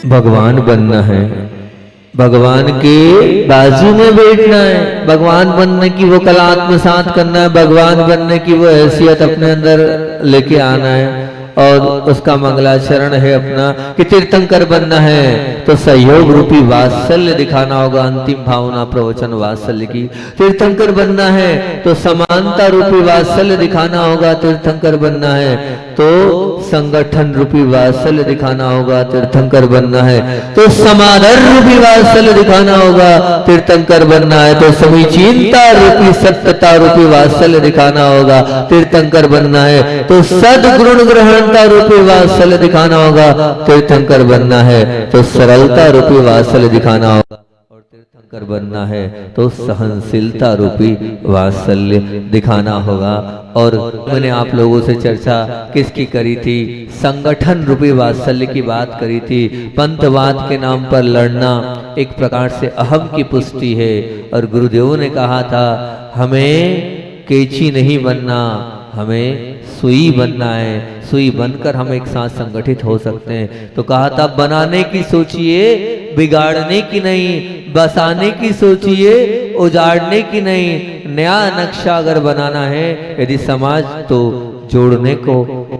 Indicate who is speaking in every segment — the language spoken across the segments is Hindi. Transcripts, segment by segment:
Speaker 1: भगवान बनना है, भगवान के बाजू में बैठना है, भगवान बनने की वो कला आत्मसात करना है, भगवान बनने की वो हैसियत अपने अंदर लेके आना है। और उसका मंगलाचरण है अपना कि तीर्थंकर बनना है तो सहयोग रूपी वात्सल्य दिखाना होगा, अंतिम भावना प्रवचन वात्सल्य की। तीर्थंकर बनना है तो समानता रूपी वात्सल्य दिखाना होगा, तीर्थंकर बनना है तो संगठन रूपी वात्सल्य दिखाना होगा, तीर्थंकर बनना है तो समादर रूपी वात्सल्य दिखाना होगा, तीर्थंकर बनना है तो समीचीनता रूपी सत्यता रूपी वात्सल्य दिखाना होगा, तीर्थंकर बनना है तो सद्गुण ग्रहणता रूपी वात्सल्य दिखाना होगा, तीर्थंकर बनना है तो सरलता रूपी वात्सल्य दिखाना होगा, और तीर्थंकर बनना है तो सहनशीलता रूपी वात्सल्य दिखाना होगा। और मैंने आप लोगों से चर्चा किसकी करी थी? संगठन रूपी वात्सल्य की बात करी थी। पंथवाद के नाम पर लड़ना एक प्रकार से अहम की पुष्टि है, और गुरुदेव ने कहा था हमें केची नहीं बनना, हमें सुई बनना है, सुई बनकर हम एक साथ संगठित हो सकते हैं। तो कहा था बनाने की सोचिए, बिगाड़ने की नहीं, बसाने की सोचिए, उजाड़ने की नहीं। नया नक्शा अगर बनाना है यदि समाज, तो जोड़ने को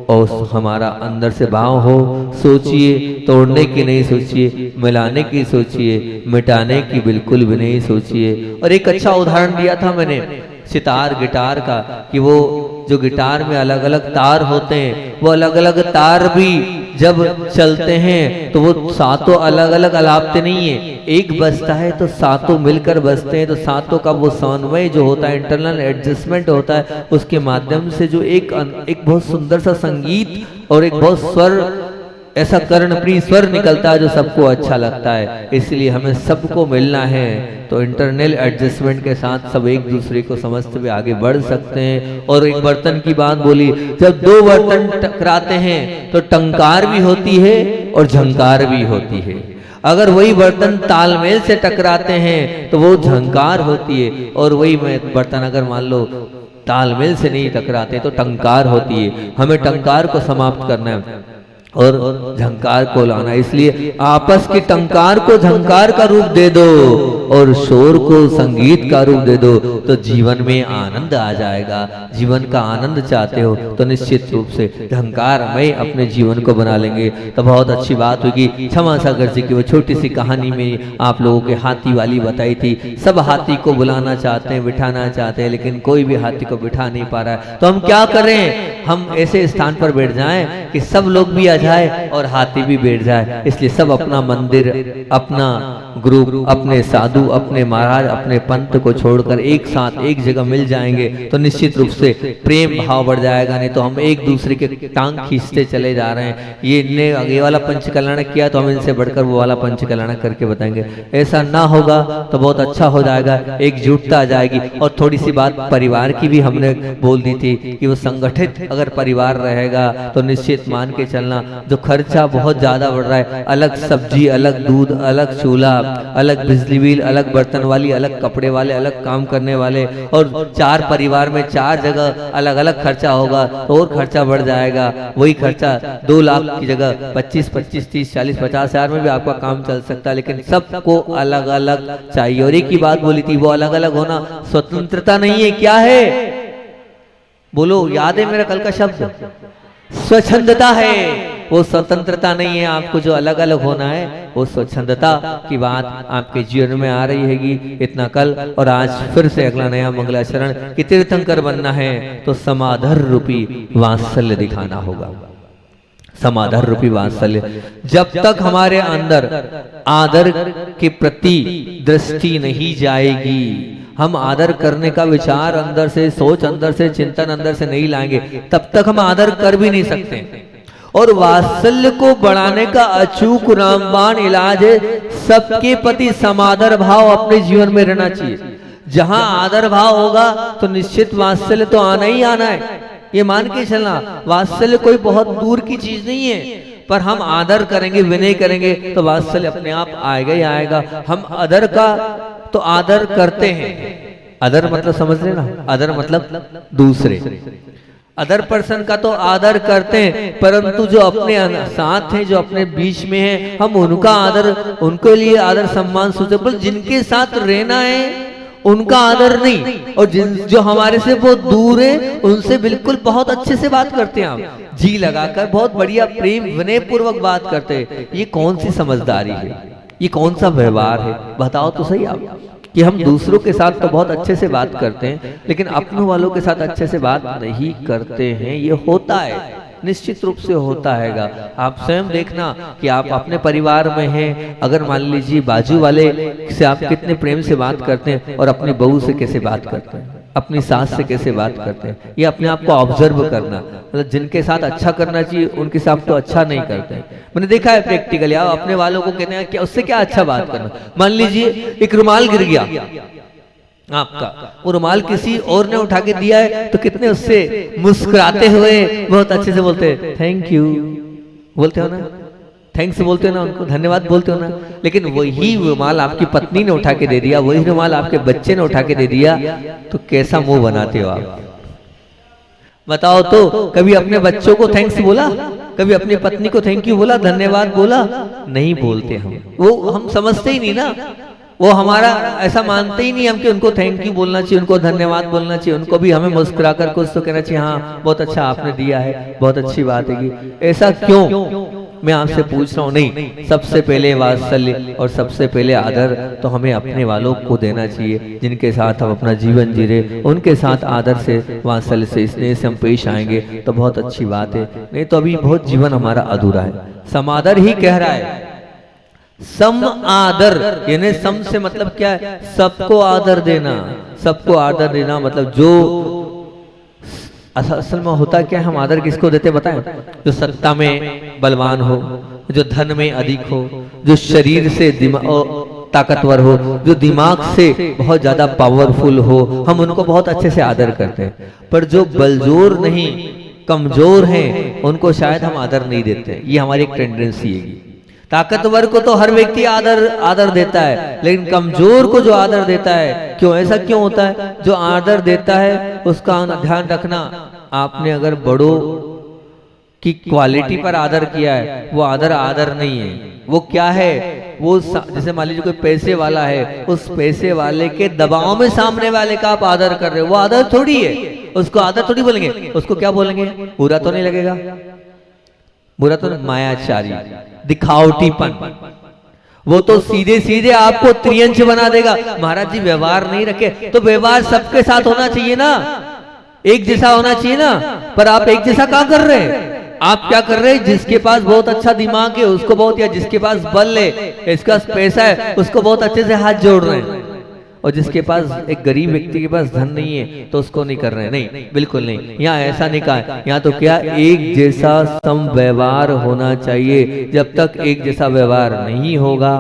Speaker 1: और हमारा अंदर से भाव हो, सोचिए, तोड़ने की नहीं सोचिए, मिलाने की सोचिए, मिटाने की बिल्कुल भी नहीं सोचिए। और एक अच्छा उदाहरण दिया था मैंने सितार गिटार का, कि वो जो गिटार में अलग अलग तार होते हैं, वो अलग अलग तार भी जब चलते हैं तो वो सातों अलग अलग अलापते नहीं है, एक बजता है तो सातों मिलकर बजते हैं। तो सातों का वो समन्वय जो होता है, इंटरनल एडजस्टमेंट होता है, उसके माध्यम से जो एक बहुत सुंदर सा संगीत और एक बहुत स्वर, ऐसा कर्णप्रिय स्वर निकलता है जो सबको अच्छा लगता है। इसलिए हमें सबको मिलना है, तो इंटरनल एडजस्टमेंट के साथ सब एक दूसरे को समझते हुए आगे बढ़ सकते हैं। और एक बर्तन की बात बोली, जब दो बर्तन टकराते हैं तो टंकार भी होती है और झंकार भी होती है। अगर वही बर्तन तालमेल से टकराते हैं तो वो झंकार होती है, और वही बर्तन अगर मान लो तालमेल से नहीं टकराते तो टंकार होती है। हमें टंकार को समाप्त करना है और झंकार को लाना। इसलिए आपस की टंकार को झंकार का रूप दे दो और शोर को संगीत का रूप दे दो, तो जीवन में आनंद आ जाएगा। जीवन का आनंद चाहते हो तो निश्चित रूप से झंकार में अपने जीवन को बना लेंगे, तो बहुत अच्छी बात होगी। क्षमा सागर जी की वो छोटी सी कहानी में आप लोगों के हाथी वाली बताई थी। सब हाथी को बुलाना चाहते हैं, बिठाना चाहते हैं, लेकिन कोई भी हाथी को बिठा नहीं पा रहा है। तो हम क्या करें? हम ऐसे स्थान पर बैठ जाएं कि सब लोग भी आ जाए और हाथी भी बैठ जाए। इसलिए सब अपना मंदिर, अपना ग्रुप, अपने साधु, अपने महाराज, अपने पंथ को छोड़कर एक साथ एक जगह मिल जाएंगे तो निश्चित रूप से प्रेम भाव बढ़ जाएगा। नहीं तो हम एक दूसरे के टांग खींचते चले जा रहे हैं, ये वाला पंच कल्याण किया तो हम इनसे बढ़कर वो वाला पंच कल्याण करके बताएंगे। ऐसा ना होगा तो बहुत अच्छा हो जाएगा, एकजुटता आ जाएगी। और थोड़ी सी बात परिवार की भी हमने बोल दी थी कि वो संगठित अगर परिवार रहेगा तो निश्चित मान के चलना, जो खर्चा बहुत ज्यादा बढ़ रहा है, अलग सब्जी, अलग दूध, अलग चूल्हा, अलग बिजली बिल, अलग बर्तन वाली, अलग कपड़े वाले, अलग काम करने वाले, और 4 परिवार में 4 जगह अलग अलग खर्चा होगा तो और खर्चा बढ़ जाएगा। वही खर्चा 2 लाख की जगह 25, 30, 40, 50 हजार में भी आपका काम चल सकता है, लेकिन सबको अलग अलग चाहिए। और एक ही बात बोली थी, वो अलग अलग होना स्वतंत्रता नहीं है। क्या है? बोलो, याद है मेरा कल का शब्द? स्वच्छंदता है। वो स्वतंत्रता नहीं है। आपको जो अलग अलग होना है वो स्वच्छंदता की बात आपके जीवन में आ रही हैगी। इतना कल और आज फिर से अगला नया मंगलाचरण कि तीर्थंकर बनना है तो समाधर रूपी वात्सल्य दिखाना होगा। समाधर रूपी वात्सल्य, जब तक हमारे अंदर आदर के प्रति दृष्टि नहीं जाएगी, हम आदर करने का विचार अंदर से, सोच अंदर से, चिंतन अंदर से नहीं लाएंगे, तब तक हम आदर कर भी नहीं सकते। और वात्सल्य को बढ़ाने का अचूक रामबाण इलाज है, सबके प्रति समादर भाव अपने जीवन में रहना चाहिए। जहां आदर भाव होगा तो निश्चित वात्सल्य तो आना ही आना है, ये मान के चलना। वात्सल्य कोई बहुत दूर की चीज नहीं है, पर हम आदर करेंगे, विनय करेंगे तो वात्सल्य अपने आप आएगा ही आएगा। हम अदर का तो आदर करते हैं, अदर मतलब समझ लेना, अदर मतलब दूसरे। अदर पर्सन का तो आदर करते हैं, परंतु जो अपने साथ हैं, जो अपने बीच में हैं, हम उनका आदर, उनके लिए आदर सम्मान सूटेबल, जिनके साथ रहना है उनका आदर नहीं, और जो हमारे से बहुत दूर है उनसे बिल्कुल बहुत अच्छे से बात करते हैं, आप जी लगाकर बहुत बढ़िया प्रेम विनय पूर्वक बात करते हैं। ये कौन सी समझदारी है, ये कौन सा व्यवहार है, बताओ तो सही आप। कि हम दूसरों के साथ तो बहुत अच्छे से बात करते हैं, लेकिन अपने वालों के साथ अच्छे से बात नहीं करते हैं। ये होता है, निश्चित रूप से होता हैगा। आप स्वयं देखना कि आप अपने परिवार में हैं, अगर मान लीजिए बाजू वाले से आप कितने प्रेम से बात करते हैं और अपनी बहू से कैसे बात करते हैं, अपनी सास से कैसे बात करते हैं, ये अपने आप को ऑब्जर्व करना। मतलब जिनके साथ अच्छा करना चाहिए उनके साथ तो अच्छा नहीं करते हैं। मैंने देखा है प्रैक्टिकली, आप अपने वालों को कहते हैं कि उससे क्या अच्छा बात करना। मान लीजिए एक रुमाल गिर गया आपका, वो रुमाल किसी और ने उठा के दिया है, तो कितने उससे मुस्कुराते हुए बहुत अच्छे से बोलते हैं थैंक यू, बोलते हो ना, थैंक्स बोलते हो ना, उनको धन्यवाद बोलते हो ना। लेकिन वही रुमाल आपकी पत्नी ने उठा के दे दिया, वही रुमाल आपके बच्चे ने उठा के दे दिया, तो कैसा मुंह बनाते हो आप, बताओ तो। कभी अपने बच्चों को थैंक्स बोला, कभी अपनी पत्नी को थैंक यू बोला, धन्यवाद बोला? नहीं बोलते हम, वो हम समझते ही नहीं ना, वो हमारा ऐसा मानते ही नहीं हम कि उनको थैंक यू बोलना चाहिए, उनको धन्यवाद बोलना चाहिए, उनको भी हमें मुस्कुरा कर कुछ तो कहना चाहिए, हाँ बहुत अच्छा आपने दिया है, बहुत अच्छी बात है कि। ऐसा क्यों, मैं आपसे पूछ रहा हूँ। नहीं, सबसे पहले वात्सल्य और सबसे पहले आदर तो हमें अपने वालों को देना चाहिए, जिनके साथ हम अपना जीवन जी रहे, उनके साथ आदर से, वात्सल्य से, स्नेह से हम पेश आएंगे तो बहुत अच्छी बात है। नहीं तो अभी बहुत जीवन हमारा अधूरा है। समादर ही कह रहा है, सम आदर, यानी सम से मतलब क्या है, सबको आदर देना। सबको आदर देना मतलब जो असल में होता क्या है, हम आदर किसको देते बताएं? जो सत्ता में बलवान हो, जो धन में अधिक हो, जो शरीर से ताकतवर हो, जो दिमाग से बहुत ज्यादा पावरफुल हो, हम उनको बहुत अच्छे से आदर करते हैं। पर जो बलजोर नहीं, कमजोर हैं, उनको शायद हम आदर नहीं देते। ये हमारी एक टेंडेंसी है। ताकतवर को तो हर व्यक्ति आदर देता है, लेकिन कमजोर को जो आदर देता है, क्यों, ऐसा क्यों होता है? जो आदर देता है उसका ध्यान रखना, आपने अगर बड़ों की क्वालिटी पर आदर किया है, वो आदर नहीं है। वो क्या है, वो जैसे मान लीजिए कोई पैसे वाला है, उस पैसे वाले के दबाव में सामने वाले का आप आदर कर रहे हो, वो आदर थोड़ी है। उसको आदर थोड़ी बोलेंगे, उसको क्या बोलेंगे? बुरा तो नहीं लगेगा, बुरा तो मायाचारी, दिखावटीपन, वो तो सीधे सीधे आपको त्रियंच बना देगा। महाराज जी व्यवहार नहीं रखे, तो व्यवहार सबके साथ होना चाहिए ना, एक जैसा होना चाहिए ना। पर आप एक जैसा क्या कर रहे हैं? आप क्या कर रहे हैं? जिसके पास बहुत अच्छा दिमाग है उसको बहुत, या जिसके पास बल है, इसका पैसा है, उसको बहुत अच्छे से हाथ जोड़ रहे हैं, और जिसके पास, एक गरीब व्यक्ति के पास धन नहीं है तो उसको नहीं कर रहे हैं। नहीं, बिल्कुल नहीं, यहाँ ऐसा नहीं कहा है। यहाँ तो क्या, एक जैसा सम व्यवहार होना चाहिए। जब तक एक जैसा व्यवहार नहीं होगा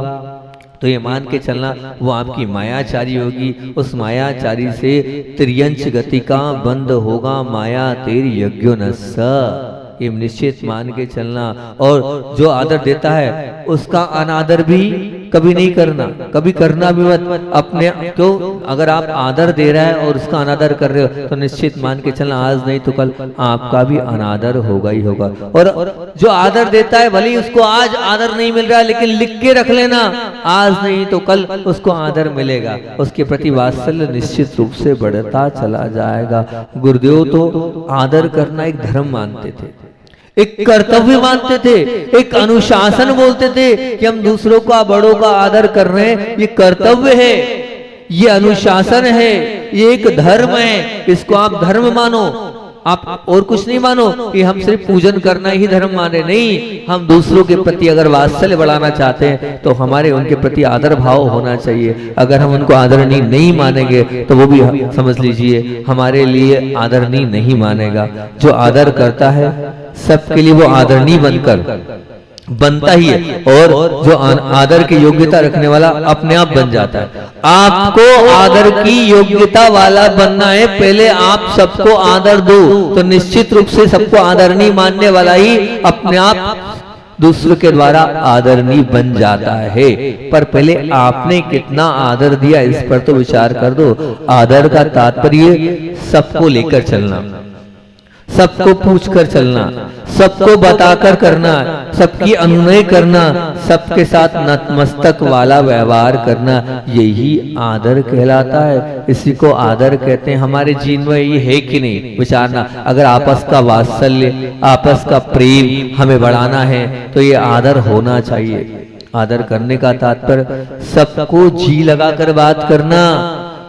Speaker 1: तो ये मान के चलना वो आपकी मायाचारी होगी। उस मायाचारी से त्रियंच गति का बंद होगा, माया तेरी यज्ञो न स, ये निश्चित मान के चलना। और जो आदर देता है उसका अनादर भी कभी नहीं करना, कभी करना भी मत अपने। क्यों? अगर आप आदर दे रहा है और उसका अनादर कर रहे हो तो निश्चित मान के चलना आज नहीं तो कल आपका भी अनादर होगा ही होगा। और जो आदर देता है, भले ही उसको आज आदर नहीं मिल रहा है, लेकिन लिख के रख लेना, आज नहीं तो कल उसको आदर मिलेगा। उसके प्रति वात्सल्य निश्चित रूप से बढ़ता चला जाएगा। गुरुदेव तो आदर करना एक धर्म मानते थे, एक कर्तव्य मानते थे, एक अनुशासन बोलते थे कि हम दूसरों का, बड़ों का आदर कर रहे हैं, ये कर्तव्य है, ये अनुशासन है, ये एक धर्म है, इसको आप धर्म मानो, आप और कुछ नहीं मानो कि हम सिर्फ पूजन करना ही धर्म माने। नहीं, हम दूसरों के प्रति अगर वात्सल्य बढ़ाना चाहते हैं तो हमारे उनके प्रति आदर भाव होना चाहिए। अगर हम उनको आदरणीय नहीं मानेंगे तो वो भी समझ लीजिए हमारे लिए आदरणीय नहीं मानेगा। जो आदर करता है सबके लिए वो आदरणीय बनता ही है, और जो आदर की योग्यता रखने वाला अपने आप बन जाता है। आपको आदर की योग्यता वाला बनना है, पहले आप सबको आदर दो, तो निश्चित रूप से सबको आदरणीय मानने वाला ही अपने आप दूसरों के द्वारा आदरणीय बन जाता है। पर पहले आपने कितना आदर दिया इस पर तो विचार कर दो। आदर का तात्पर्य सबको लेकर चलना, सबको पूछ कर चलना, सबको बताकर करना, सबकी अनुनय करना, सबके साथ नतमस्तक वाला व्यवहार करना, यही आदर कहलाता है। इसी को आदर कहते हैं। हमारे जीवन में ये है कि नहीं विचारना। अगर आपस का वात्सल्य, आपस का प्रेम हमें बढ़ाना है तो ये आदर होना चाहिए। आदर करने का तात्पर्य सबको जी लगाकर बात करना।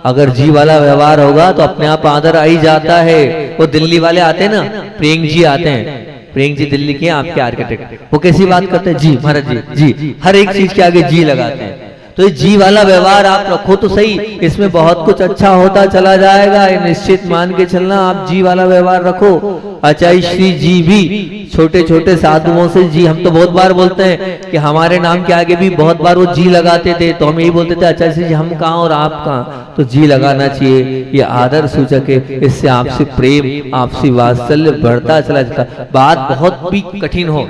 Speaker 1: अगर जी वाला व्यवहार होगा तो अपने आप आदर आ ही जाता है। वो दिल्ली वाले आते हैं ना, प्रियंक जी आते हैं, प्रियंक जी दिल्ली के आपके आर्किटेक्ट, वो कैसी बात करते हैं, जी महाराज जी, जी हर एक चीज के आगे जी लगाते हैं। तो ये जी वाला व्यवहार आप रखो तो सही, इसमें बहुत कुछ अच्छा होता चला जाएगा। ये निश्चित मान के चलना, आप जी वाला व्यवहार रखो। आचार्य श्री जी भी छोटे छोटे साधुओं से जी, हम तो बहुत बार बोलते हैं कि हमारे नाम के आगे भी बहुत बार वो जी लगाते थे, तो हम यही बोलते थे आचार्य श्री जी हम कहाँ और आप कहाँ, तो जी लगाना चाहिए। ये आदर सूचक है। इससे आपसे प्रेम, आपसी वात्सल्य बढ़ता चला जाता। बात बहुत भी कठिन हो,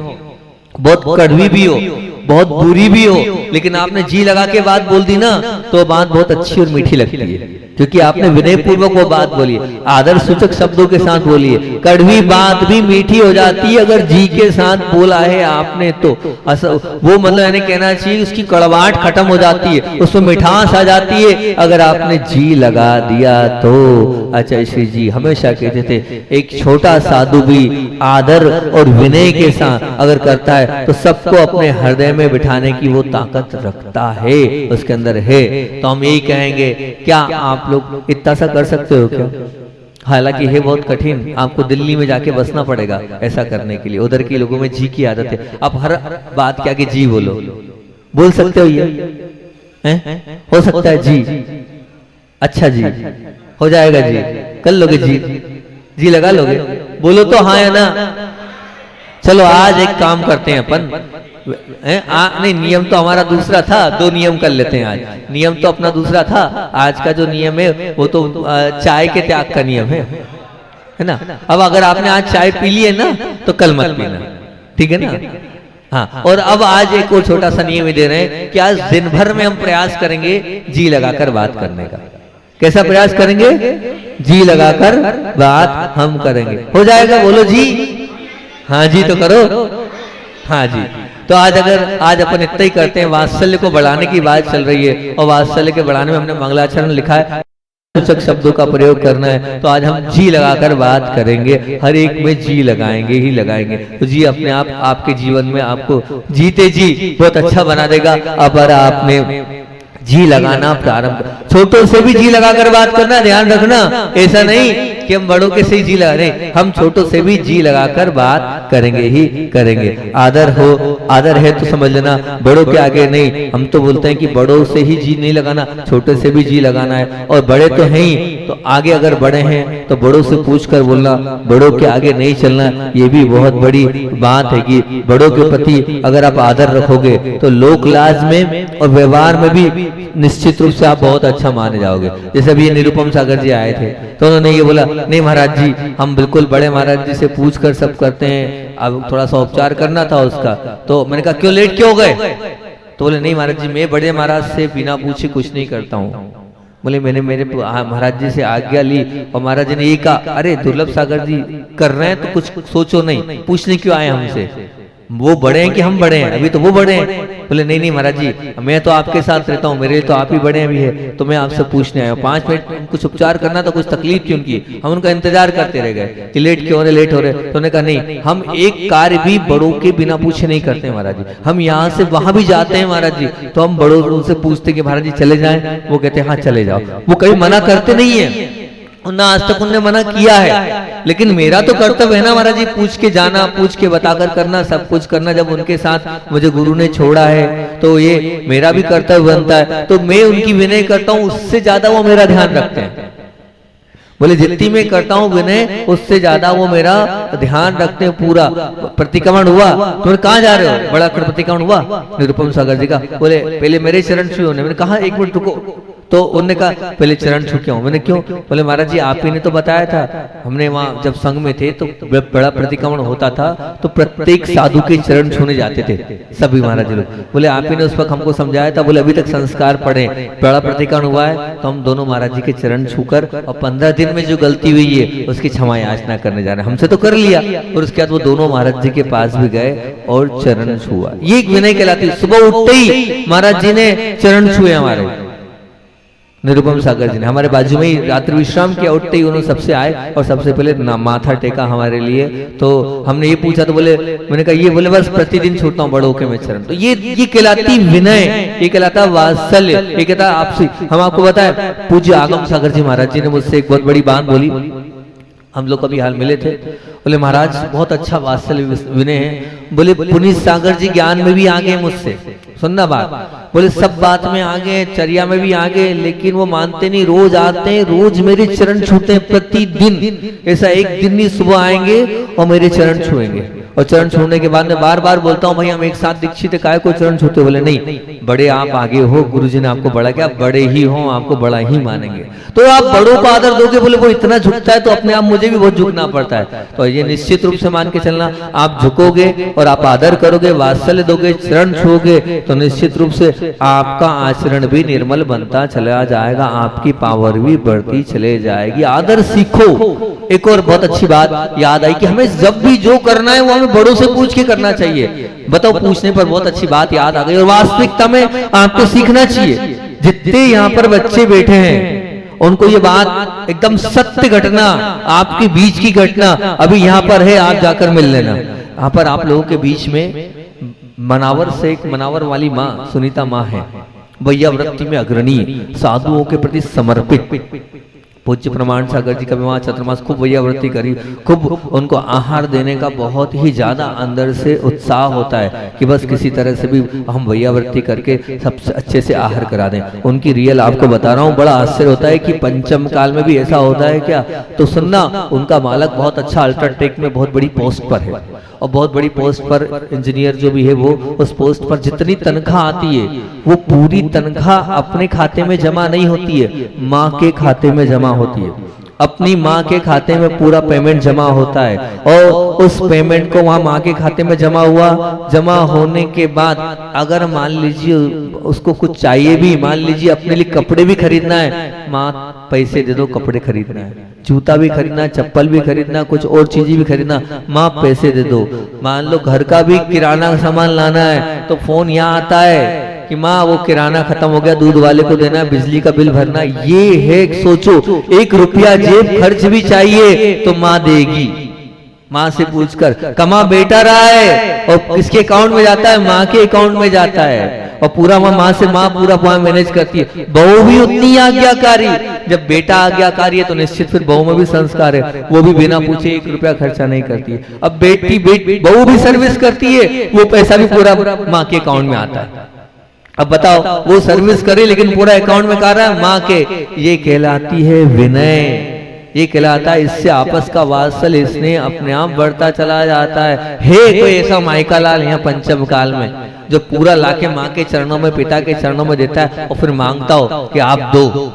Speaker 1: बहुत कड़वी भी हो, बहुत बुरी भी हो, लेकिन आपने जी लगा के बात बोल दी ना तो बात बहुत अच्छी और मीठी लगती है, क्योंकि आपने विनय पूर्वक वो बात बोली, आदर सूचक शब्दों के साथ बोली है। कड़वी बात भी मीठी हो जाती है अगर जी के साथ बोला है आपने तो। वो मतलब यानी कहना चाहिए उसकी कड़वाहट खत्म हो जाती है, उसमें मिठास आ जाती है अगर आपने जी लगा दिया तो। अच्छा श्री जी हमेशा कहते थे एक छोटा साधु भी आदर और विनय के साथ अगर करता है तो सबको अपने हृदय में बिठाने की वो ताकत रखता है, उसके अंदर है। तो हम यही कहेंगे, क्या आप लोग इतना सा कर सकते हो क्या? हालांकि है बहुत कठिन, आपको दिल्ली में जाके बसना पड़ेगा ऐसा करने के लिए। उधर के लोगों में जी की आदत है, आप हर बात के आगे जी बोलो। बोल सकते हो ये हैं? हो सकता है जी, अच्छा जी हो जाएगा जी, कर लोगे जी, जी लगा लोगे, बोलो तो हाँ या ना। चलो आज एक काम करते हैं अपन, नहीं नियम तो हमारा दूसरा था, दो नियम कर लेते हैं आज। नियम तो अपना दूसरा था, आज का जो नियम है वो तो चाय के त्याग का नियम है ना। अब अगर आपने आज चाय पी ली है ना तो कल मत पीना, ठीक है ना। हाँ, और अब आज एक और छोटा सा नियम दे रहे हैं कि आज दिन भर में हम प्रयास करेंगे जी लगाकर बात करने का। कैसा प्रयास करेंगे? जी लगाकर बात हम करेंगे। हो जाएगा? बोलो जी। हाँ जी तो करो, हाँ जी। तो आज अगर आज अपन इतना ही करते हैं, वात्सल्य को बढ़ाने की बात चल रही है और वात्सल्य के बढ़ाने में हमने मंगलाचरण लिखा है, सूचक शब्दों का प्रयोग करना है, तो आज हम जी लगाकर बात करेंगे। हर एक में जी लगाएंगे ही लगाएंगे, तो जी अपने आप आपके जीवन में आपको जीते जी बहुत अच्छा बना देगा। अगर आपने जी लगाना प्रारंभ, छोटों से भी जी लगाकर बात करना, ध्यान रखना। ऐसा नहीं कि हम बड़ों के से ही जी लगा रहे, हम छोटों से भी जी लगाकर बात करेंगे ही करेंगे। आदर हो, आदर है तो समझ लेना, बड़ों के आगे नहीं। हम तो बोलते हैं कि बड़ों से ही जी नहीं लगाना, छोटे से भी जी लगाना है। और बड़े तो हैं ही, तो आगे अगर बड़े हैं तो बड़ों से पूछ कर बोलना, बड़ों के आगे नहीं चलना। ये भी बहुत बड़ी बात है कि बड़ों के प्रति अगर आप आदर रखोगे तो लोक लाज में और व्यवहार में भी निश्चित रूप से आप बहुत अच्छा माने जाओगे। जैसे अभी निरुपम सागर जी आए थे तो उन्होंने ये बोला, नहीं महाराज जी हम बिल्कुल बड़े महाराज जी से पूछ कर सब करते हैं, अब थोड़ा सा उपचार करना था उसका। तो मैंने कहा क्यों लेट क्यों हो गए? तो बोले नहीं महाराज जी मैं बड़े महाराज से बिना पूछे कुछ नहीं करता हूँ। बोले मैंने मेरे महाराज जी से आज्ञा ली और महाराज जी ने ये कहा, अरे दुर्लभ सागर जी कर रहे हैं तो कुछ सोचो नहीं, पूछने क्यों आए हमसे? वो बड़े हैं कि हम बड़े हैं? अभी तो वो बड़े हैं। बोले नहीं नहीं महाराज जी मैं तो आपके साथ रहता हूँ, मेरे लिए तो आप ही बड़े अभी है, तो मैं आपसे पूछने आया हूँ। 5 मिनट कुछ उपचार करना था, कुछ तकलीफ थी उनकी, हम उनका इंतजार करते रह गए कि लेट क्यों हो रहे लेट हो रहे। तो उन्होंने कहा नहीं हम एक कार्य भी बड़ों के बिना पूछे नहीं करते महाराज जी, हम यहाँ से वहां भी जाते हैं महाराज जी तो हम बड़ों से पूछते कि महाराज जी चले जाए? वो कहते हैं हाँ चले जाओ। वो कहीं मना करते नहीं है, ना आज तक उन्होंने मना किया है। लेकिन मेरा तो कर्तव्य है ना महाराज जी, पूछ के जाना, पूछ के बताकर करना, सब कुछ करना। जब उनके साथ मुझे गुरु ने छोड़ा है तो ये मेरा भी कर्तव्य बनता है। तो मैं उनकी विनय करता हूँ, उससे ज्यादा वो मेरा ध्यान रखते हैं। बोले जितनी मैं करता हूँ विनय उससे ज्यादा वो मेरा ध्यान रखते हैं। पूरा प्रतिक्रमण हुआ, तुम कहाँ जा रहे हो? बड़ा प्रतिक्रमण हुआ निरुपम सागर जी का। बोले पहले मेरे चरण छुए होने। मैंने कहा एक मिनट रुको, तो उन्होंने कहा पहले चरण छू के आऊं। मैंने क्यों? बोले महाराज जी आप ही ने तो बताया था, हमने वहां जब संघ में थे तो बड़ा प्रतिक्रमण होता था तो प्रत्येक साधु के चरण छूने जाते थे सभी महाराज जी लोग। बोले आप ही ने उस वक्त हमको समझाया था। बोले अभी तक संस्कार पड़े, बड़ा प्रतिक्रमण हुआ है तो हम दोनों महाराज जी के चरण छूकर और 15 दिन में जो गलती हुई है उसकी क्षमा याचना करने जा रहे हैं। हमसे तो कर लिया, और उसके बाद वो दोनों महाराज जी के पास भी गए और चरण छुआ। ये एक विनय कहलाती है। सुबह उठते ही महाराज जी ने चरण छुए हमारे, निरुपम सागर जी ने हमारे बाजू में ही रात्रि विश्राम किया। उठते ही उन्होंने सबसे आए और सबसे पहले माथा टेका हमारे लिए। तो हमने ये पूछा तो बोले, मैंने कहा ये, बोले बस प्रतिदिन छूटता हूँ बड़ों के मैं चरण। तो ये कहलाती विनय, ये कहलाता वात्सल्य, ये कहता आपसी। हम आपको बताए पूज्य आगम सागर जी महाराज जी ने मुझसे एक बहुत बड़ी बात बोली। हम लोग कभी हाल मिले थे, बोले महाराज बहुत अच्छा वात्सल्य विनय है। बोले पुनीत सागर जी ज्ञान में भी आगे मुझसे, सुनना बात, बोले सब बात में आगे, चर्या में भी आगे, लेकिन वो मानते नहीं। रोज आते हैं, रोज मेरे चरण छूते हैं प्रतिदिन। ऐसा एक दिन नहीं सुबह आएंगे और मेरे चरण छुएंगे। और चरण छूने के बाद मैं बार बार बोलता हूँ भाई हम एक साथ दीक्षित है, काय को चरण छूते? बोले नहीं, बड़े आप आगे हो, गुरुजी ने आपको बड़ा किया, बड़े ही हो, आपको बड़ा ही मानेंगे। तो आप बड़ों को आदर दोगे। बोले वो इतना झुकता है तो अपने आप मुझे भी बहुत झुकना पड़ता है। तो ये निश्चित रूप से मान के चलना, आप झुकोगे और आप आदर करोगे, वात्सल्य दोगे, चरण छूओगे तो निश्चित रूप से आपका आचरण भी निर्मल बनता चला जाएगा, आपकी पावर भी बढ़ती चले जाएगी। आदर सीखो। एक और बहुत अच्छी बात याद आई कि हमें जब भी जो करना है वो हमें बड़ों से पूछ के करना चाहिए। बताओ, पूछने पर बहुत अच्छी बात याद आ गई। और वास्तविकता में आपको सीखना चाहिए। जितने यहाँ पर बच्चे बैठे हैं उनको ये बात एकदम सत्य घटना, आपके बीच की घटना अभी यहाँ पर है, आप जाकर मिल लेना। यहाँ पर आप लोगों के बीच में मनावर से एक मनावर वाली माँ सुनीता माँ है, वैया वृत्ति में अग्रणी, साधुओं के प्रति समर्पित। पूज्य प्रमाण सागर जी का विवाह चतुर्मास खूब वैयावृत्ति करी, खूब उनको आहार देने का बहुत ही ज्यादा अंदर से उत्साह होता है कि बस किसी तरह से भी हम वैयावृत्ति करके सबसे अच्छे से आहार करा दें। उनकी रियल आपको बता रहा हूँ, बड़ा आश्चर्य होता है कि पंचम काल में भी ऐसा होता है क्या? तो सुनना, उनका मालक बहुत अच्छा अल्ट्राटेक में बहुत बड़ी पोस्ट पर है और बहुत बड़ी पोस्ट पर इंजीनियर जो भी है वो उस पोस्ट पर जितनी तनख्वाह आती है वो पूरी तनख्वाह अपने खाते में जमा नहीं होती है, माँ के खाते में जमा होती है। अपनी माँ के खाते में पूरा पेमेंट जमा होता है और उस पेमेंट को वहां माँ के खाते में जमा हुआ। जमा होने के बाद अगर मान लीजिए उसको कुछ चाहिए भी, मान लीजिए अपने लिए कपड़े भी खरीदना है, माँ पैसे दे दो, कपड़े खरीदना है, जूता भी खरीदना, चप्पल भी खरीदना, कुछ और चीजें भी खरीदना, माँ पैसे दे दो। मान लो घर का भी किराना सामान लाना है तो फोन यहाँ आता है कि माँ वो किराना खत्म हो गया, दूध वाले को देना, बिजली का बिल भरना। ये है, सोचो, 1 रुपया जेब खर्च भी चाहिए तो माँ देगी। माँ से पूछकर कमा बेटा रहा है और किसके अकाउंट में जाता है? माँ के अकाउंट में जाता है और पूरा माँ से माँ पूरा मैनेज करती है। बहू भी उतनी आज्ञाकारी, जब बेटा आज्ञाकारी है तो निश्चित फिर बहू में भी संस्कार है, वो भी बिना पूछे 1 रुपया खर्चा नहीं करती है। अब बेटी बहू भी सर्विस करती है, वो पैसा भी पूरा माँ के अकाउंट में आता है। अब बताओ, वो सर्विस करे लेकिन पूरा अकाउंट में कर रहा है माँ के। ये कहलाती है विनय, ये कहलाता है इससे आपस का वात्सल्य, इसने अपने आप बढ़ता चला जाता है। कोई ऐसा माइका लाल यहाँ पंचम काल में जो पूरा लाके माँ के चरणों में, पिता के चरणों में देता है और फिर मांगता हो कि आप दो,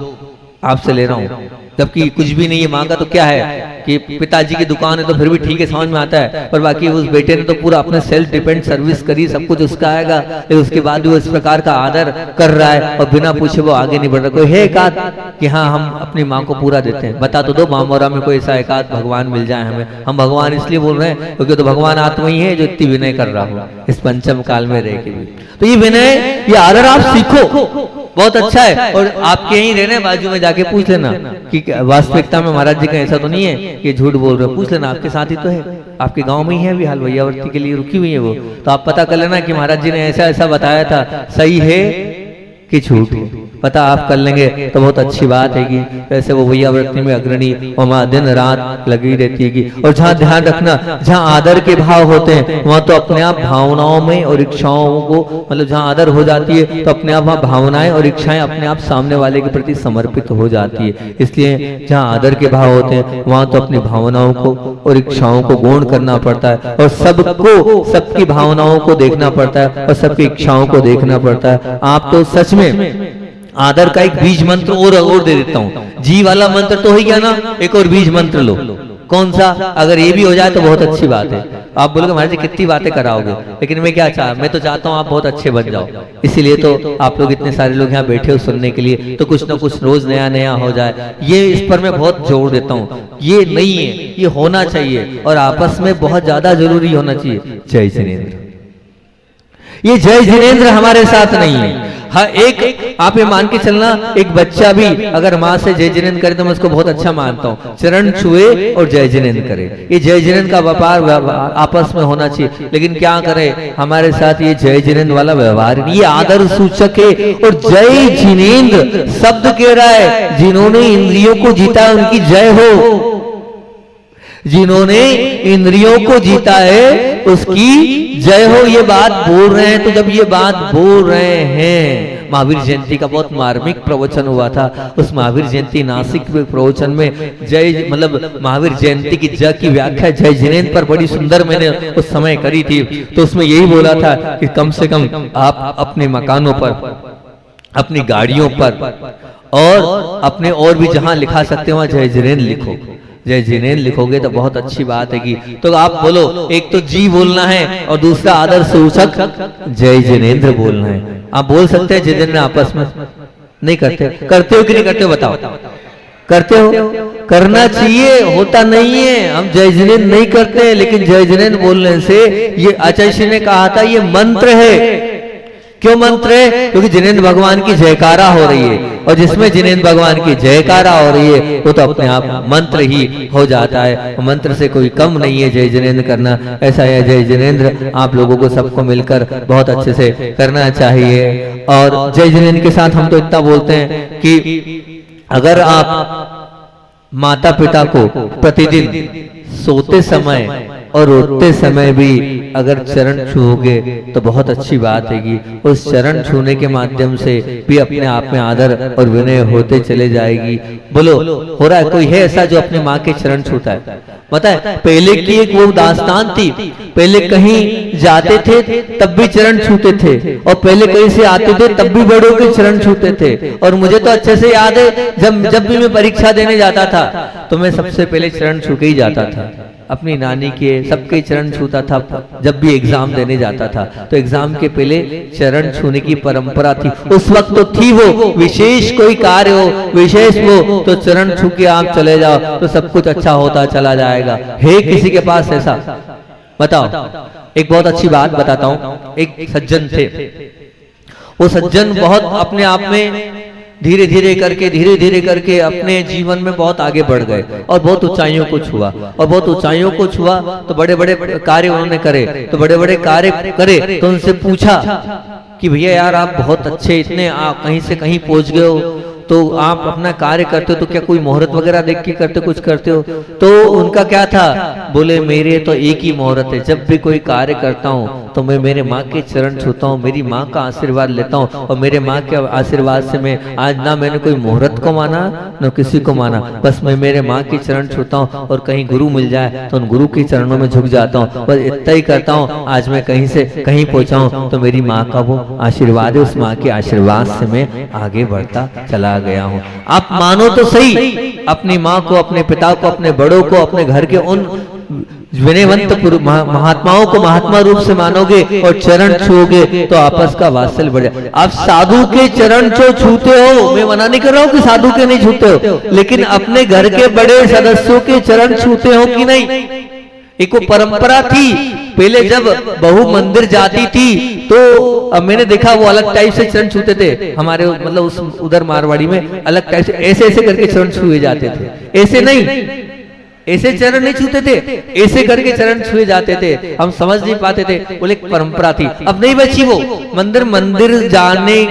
Speaker 1: आपसे ले रहा हूँ, जबकि कुछ भी नहीं है मांगा। तो क्या है कि पिताजी की दुकान है तो फिर भी ठीक है, समझ में आता है, पर बाकी उस बेटे ने तो पूरा अपने सेल्फ डिपेंड सर्विस करी, सब कुछ उसका आएगा, लेकिन उसके बाद भी वो इस प्रकार का आदर कर रहा है और बिना पूछे वो आगे नहीं बढ़ रहा। कोई है एकाध कि हाँ हम अपनी माँ को पूरा देते हैं? बता तो दो मामोरा में कोई ऐसा एकाध भगवान मिल जाए हमें। हम भगवान इसलिए बोल रहे हैं क्योंकि तो भगवान आत्मा ही है जो इतनी विनय कर रहा हो इस पंचम काल में रह के भी। तो ये विनय, ये आदर आप सीखो, बहुत अच्छा है। और आपके यहीं रहने बाजू में जाके पूछ लेना कि वास्तविकता में महाराज जी का ऐसा तो नहीं है कि झूठ बोल रहे हो। पूछ लेना, आपके साथ ही तो है, आपके गांव में ही है, अभी हाल वैयावृत्ति के लिए रुकी हुई है वो, तो आप पता कर लेना कि महाराज जी ने ऐसा ऐसा बताया था, सही है कि झूठ है, पता आप कर लेंगे तो बहुत अच्छी बात है कि वैसे वो वैयावृत्ति में अग्रणी और माँ दिन रात लगी रहती है कि। और जहाँ ध्यान रखना, जहाँ आदर के भाव होते हैं वहाँ तो अपने आप भावनाओं में और इच्छाओं को, मतलब जहाँ आदर हो जाती है तो अपने आप वहाँ भावनाएं और इच्छाएं अपने आप सामने वाले के प्रति समर्पित हो जाती है। इसलिए जहाँ आदर के भाव होते हैं वहाँ तो अपनी भावनाओं को और इच्छाओं को गौण करना पड़ता है और सबको, सबकी भावनाओं को देखना पड़ता है और सबकी इच्छाओं को देखना पड़ता है। आप तो सच में आदर का एक बीज मंत्र और दे देता हूं। जी वाला मंत्र तो हो गया ना, एक और बीज मंत्र लो। कौन सा? अगर ये भी हो जाए तो बहुत अच्छी बात है। आप बोलोगे महाराज जी कितनी बातें कराओगे, लेकिन मैं क्या मैं तो चाहता हूं आप बहुत अच्छे बन जाओ। इसीलिए तो आप लोग इतने सारे लोग यहाँ बैठे हो सुनने के लिए, तो कुछ ना कुछ रोज नया नया हो जाए, ये इस पर मैं बहुत जोर देता हूँ। ये नहीं है, ये होना चाहिए और आपस में बहुत ज्यादा जरूरी होना चाहिए। जय जिनेंद्र, ये जय जिनेंद्र हमारे साथ नहीं है। हाँ, एक आप ये मान के चलना, एक बच्चा भी अगर माँ से जय जिनेंद्र करे तो मैं उसको बहुत अच्छा मानता हूँ। चरण छुए और जय जिनेंद्र करे, ये जय जिनेंद्र का व्यापार आपस में होना चाहिए। लेकिन क्या करे, हमारे साथ ये जय जिनेंद्र वाला व्यवहार, ये आदर सूचक है। और जय जिनेंद्र शब्द कह रहा है, जिन्होंने इंद्रियों को जीता उनकी जय हो। जिन्होंने इंद्रियों को जीता है उसकी जय हो, ये बात बोल रहे हैं। तो जब ये बात बोल रहे हैं, महावीर जयंती का बहुत मार्मिक प्रवचन हुआ था। उस महावीर जयंती नासिक प्रवचन में जय मतलब महावीर जयंती की जय की व्याख्या जय जिनेंद्र पर बड़ी सुंदर मैंने उस समय करी थी। तो उसमें यही बोला था कि कम से कम आप अपने मकानों पर, अपनी गाड़ियों पर और अपने और भी जहां लिखा सकते हो वहां जय जिनेंद्र लिखो। जय जिनेंद्र लिखोगे तो बहुत अच्छी बात है कि तो आप बोलो, एक तो जी बोलना है और दूसरा आदर सूचक जय जिनेंद्र बोलना है। आप बोल सकते हैं जय जिनेंद्र आपस में? नहीं करते। करते हो कि नहीं करते हो बताओ? करते हो? करना चाहिए, होता नहीं है। हम जय जिनेंद्र नहीं करते, लेकिन जय जिनेंद्र बोलने से, ये आचार्य श्री ने कहा था, ये मंत्र है। क्यों मंत्र है? क्योंकि जिनेंद्र भगवान की जयकारा हो रही है, और जिसमें जिनेंद्र भगवान की जयकारा हो रही है वो तो अपने आप मंत्र ही हो जाता है। मंत्र से कोई कम नहीं है जय जिनेंद्र करना। ऐसा है, जय जिनेंद्र आप लोगों को सबको मिलकर बहुत अच्छे से करना चाहिए। और जय जिनेंद्र के साथ हम तो इतना बोलते हैं कि अगर आप माता पिता को प्रतिदिन सोते समय और रोते समय भी अगर चरण छूओगे तो बहुत अच्छी बात है कि उस चरण छूने के माध्यम से भी अपने आप में आदर और विनय होते चले जाएगी। बोलो, हो रहा है? कोई है ऐसा जो अपने माँ के चरण छूता है? पता है, पहले की एक वो दास्तान थी, पहले कहीं जाते थे तब भी चरण छूते थे, और पहले कहीं से आते थे तब भी बड़ों के चरण छूते थे। और मुझे तो अच्छे से याद है, जब भी मैं परीक्षा देने जाता था तो मैं सबसे पहले चरण छू के ही जाता था। अपनी नानी के सबके चरण छूता था। जब भी एग्जाम देने जाता था तो एग्जाम के पहले चरण छूने की परंपरा थी। उस वक्त तो थी वो, विशेष कोई कार्य हो, विशेष वो, तो चरण छू के आप चले जाओ तो सब कुछ अच्छा होता चला जाएगा। है किसी के पास ऐसा? बताओ। एक बहुत अच्छी बात बताता हूँ। एक सज्जन थे, वो सज्जन बहुत अपने आप में धीरे धीरे करके अपने जीवन में बहुत आगे बढ़ गए और बहुत ऊंचाइयों को छुआ, और बहुत ऊंचाइयों को छुआ तो बड़े बड़े कार्य उन्होंने करे। तो बड़े बड़े कार्य करे तो उनसे पूछा कि भैया यार आप बहुत अच्छे, इतने आप कहीं से कहीं पहुंच गए हो, तो आप अपना कार्य करते हो तो क्या कोई मुहूर्त वगैरह देख के करते, कुछ करते हो? तो उनका क्या था? बोले मेरे तो एक ही मुहूर्त है, जब भी कोई कार्य करता हूँ तो मैं मेरे माँ के चरण छूता हूँ, मेरी माँ का आशीर्वाद लेता हूँ, और मेरे माँ के आशीर्वाद से मैं आज ना मैंने कोई मुहूर्त को माना न किसी को माना, बस मैं मेरे माँ के चरण छूता हूँ, और कहीं गुरु मिल जाए तो उन गुरु के चरणों में झुक जाता हूँ, बस इतना ही करता हूँ। आज मैं कहीं से कहीं पहुंचा हूँ तो मेरी माँ का वो आशीर्वाद है, उस माँ के आशीर्वाद से मैं आगे बढ़ता चला गया हूँ। आप मानो तो सही, अपनी माँ को, अपने पिता को, अपने बड़ों को, अपने घर के उन विनयवंत महात्माओं को महात्मा रूप से मानोगे और चरण छूओगे तो आपस का वात्सल्य बढ़ जाए। आप साधु के चरण जो छूते हो, मैं मना नहीं कर रहा हूँ कि साधु के नहीं छूते हो, लेकिन अपने घर के बड़े सदस्यों के चरण छूते हो कि नहीं? एक वो परंपरा थी पहले, जब बहू मंदिर जाती थी तो अब मैंने देखा वो अलग टाइप से चरण छूते थे। हमारे मतलब उस उधर मारवाड़ी में अलग टाइप से ऐसे ऐसे करके चरण छुए जाते थे, ऐसे नहीं, ऐसे चरण नहीं छूते थे, ऐसे करके चरण छुए जाते थे। हम समझ नहीं पाते थे, बोले एक परंपरा थी, अब नहीं बची वो। मंदिर जाने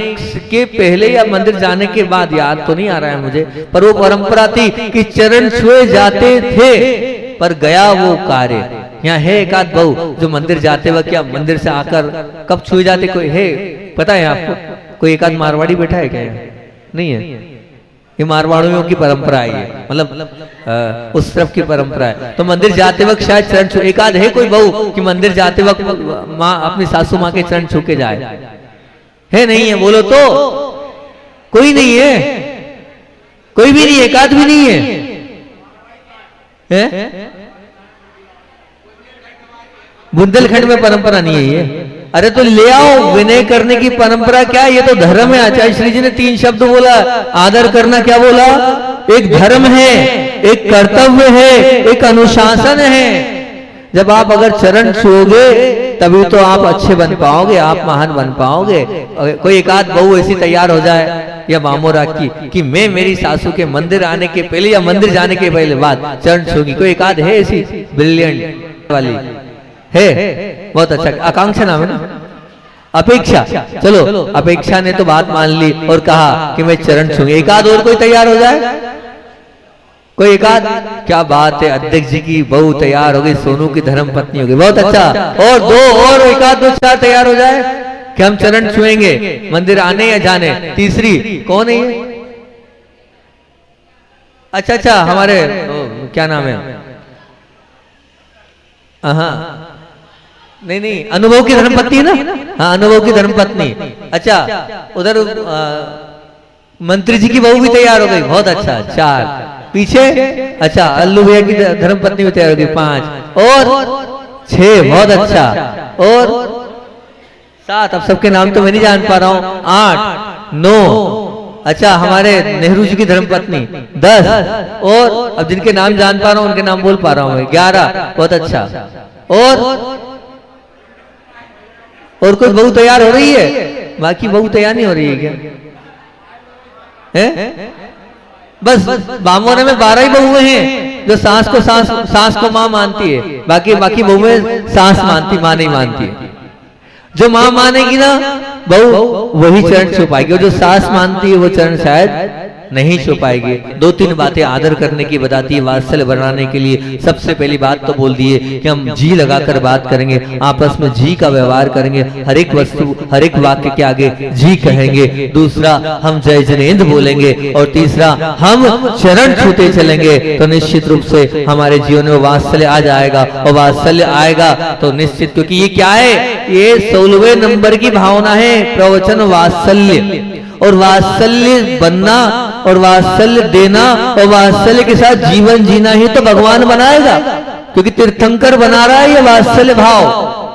Speaker 1: के पहले या मंदिर जाने के बाद, याद तो नहीं आ रहा है मुझे, पर वो परंपरा थी कि चरण छुए जाते थे, पर गया वो कार्य। यहाँ है एक आध बहू जो मंदिर जाते वक्त या मंदिर से आकर कब छुए जाते, कोई है पता है आपको? कोई एक आध मारवाड़ी बैठा है क्या? नहीं है, ये मारवाड़ियों की परंपरा है, मतलब उस तरफ की परंपरा है। तो मंदिर जाते वक्त शायद चरण छू, एक आध है कोई बहू कि मंदिर जाते वक्त माँ अपनी सासू माँ के चरण छू के जाए, है नहीं है? बोलो तो कोई नहीं है, कोई भी नहीं है, एक आध भी नहीं है, बुंदेलखंड में परंपरा नहीं है ये। अरे तो ले आओ, विनय करने की परंपरा क्या है? ये तो धर्म है। आचार्य श्री जी ने 3 शब्द बोला, आदर करना क्या बोला? एक धर्म है, एक कर्तव्य है, एक अनुशासन है। जब आप अगर चरण छुओगे तभी तो आप अच्छे बन पाओगे, आप महान बन पाओगे। कोई एक आध बहू ऐसी तैयार हो जाए या मामो राखी कि मैं मेरी सासू के मंदिर आने के पहले या मंदिर जाने के पहले बाद चरण छूंगी, कोई एक आध है ऐसी ब्रिलियंट वाली है? बहुत अच्छा, आकांक्षा नाम है ना, अपेक्षा। चलो अपेक्षा ने तो बात मान ली और कहा कि मैं चरण छूंगी। एक आध और कोई तैयार हो जाए, कोई एक आध? क्या बात है, अध्यक्ष जी की बहू तैयार हो गई, सोनू की धर्म पत्नी हो गई, बहुत अच्छा। और 2 और एक आध 2 4 तैयार हो जाए कि हम चरण छुएंगे मंदिर आने या जाने। तीसरी कौन है ये? अच्छा, हमारे क्या नाम है? हाँ नहीं, अनुभव की धर्मपत्नी है ना? हाँ, अनुभव की धर्मपत्नी। अच्छा, उधर मंत्री जी की बहू भी तैयार हो गई, बहुत अच्छा। 4 पीछे, अच्छा, अल्लू भैया की धर्मपत्नी भी तैयार हो गई, 5 और 6, बहुत अच्छा। और 7, अब सबके नाम तो मैं नहीं जान पा रहा हूँ। 8 9, अच्छा, हमारे नेहरू जी की धर्मपत्नी 10, और अब जिनके नाम जान पा रहा हूँ उनके नाम बोल पा रहा हूँ मैं, 11, बहुत अच्छा। और कोई बहू तैयार हो रही है? बाकी बहू तैयार नहीं हो रही है क्या? है? बस बामोने में 12 ही बहुएं हैं जो सास को मां मानती है, बाकी बहुएं सास मानती, मां नहीं मानती है। जो मां मानेगी ना बहू, वही चरण छू पाएगी, और जो सास मानती है वो चरण शायद नहीं छू पाएगी। 2-3 बातें आदर करने की बताती है वात्सल्य बढ़ाने के लिए। सबसे पहली बात तो बोल दिए कि हम जी लगाकर बात करेंगे, आपस में जी का व्यवहार करेंगे, हर एक वस्तु हर एक वाक्य के आगे जी कहेंगे। दूसरा, हम जय जनेन्द्र बोलेंगे, और तीसरा, हम चरण छूते चलेंगे। तो निश्चित रूप से हमारे जीवन में वात्सल्य आ जाएगा, और वात्सल्य आएगा तो निश्चित, क्योंकि ये क्या है? ये 16वें नंबर की भावना है, प्रवचन वात्सल्य। और वात्सल्य बनना और वात्सल्य देना और वात्सल्य के साथ जीवन जीना ही तो भगवान बनाएगा, क्योंकि तीर्थंकर बना रहा है ये वात्सल्य भाव।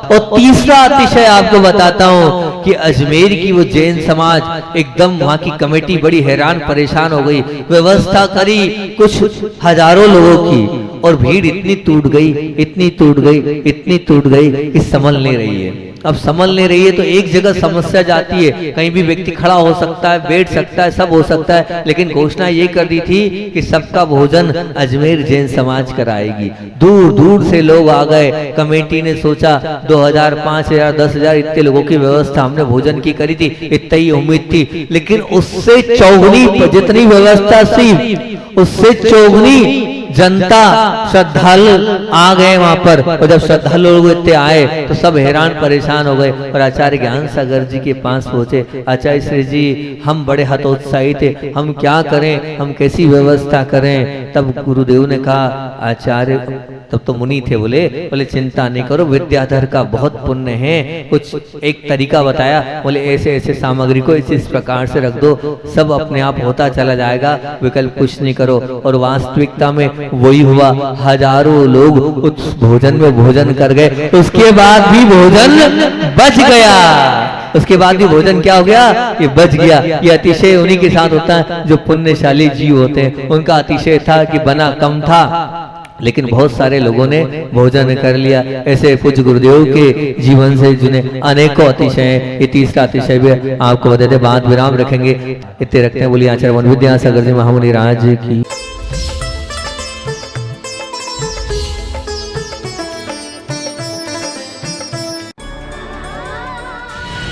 Speaker 1: और तीसरा अतिशय आपको बताता हूं कि अजमेर की वो जैन समाज एकदम, वहां की कमेटी बड़ी हैरान परेशान हो गई। व्यवस्था करी कुछ हजारों लोगों की, और भीड़ इतनी टूट गई कि संभल नहीं रही है। अब संभल नहीं रही है तो एक जगह समस्या जाती है, कहीं भी व्यक्ति खड़ा हो सकता है, बैठ सकता है, सब हो सकता है, लेकिन घोषणा ये कर दी थी कि सबका भोजन अजमेर जैन समाज कराएगी। दूर दूर से लोग आ गए। कमेटी ने सोचा 2000, 5000, 10,000 इतने लोगों की व्यवस्था हमने भोजन की करी थी, इतनी ही उम्मीद थी, लेकिन उससे चौगुनी जितनी व्यवस्था थी उससे चौगुनी जनता श्रद्धालु आ गए वहां पर। और जब श्रद्धालु लोग इतने आए तो सब हैरान परेशान हो गए, और आचार्य ज्ञान सागर जी के पास पहुंचे। आचार्य श्री जी, हम बड़े हतोत्साही थे, हम क्या करें, हम कैसी व्यवस्था करें? तब गुरुदेव ने कहा, आचार्य, तब तो मुनि थे, बोले चिंता नहीं करो, विद्याधर का बहुत पुण्य है। कुछ एक तरीका बताया, बोले ऐसे ऐसे सामग्री को इस प्रकार से रख दो, सब अपने आप होता चला जाएगा, विकल्प कुछ नहीं करो। और वास्तविकता में वही हुआ, हजारों लोग उस भोजन में भोजन कर गए। उसके बाद भी भोजन बच गया, उसके बाद भी भोजन क्या हो गया? ये बच गया। ये अतिशय उन्हीं के साथ होता है जो पुण्यशाली जीव होते हैं। उनका अतिशय था कि बना कम था, लेकिन बहुत सारे लोगों ने भोजन कर लिया। ऐसे पूज्य गुरुदेव के जीवन से जुड़े अनेकों अतिशय हैं। ये तीसरा अतिशय भी आपको बताते, बाद विराम रखेंगे, इतने रखते हैं। बोलिए आचार्य वन विद्यासागर जी महामुनि राज की।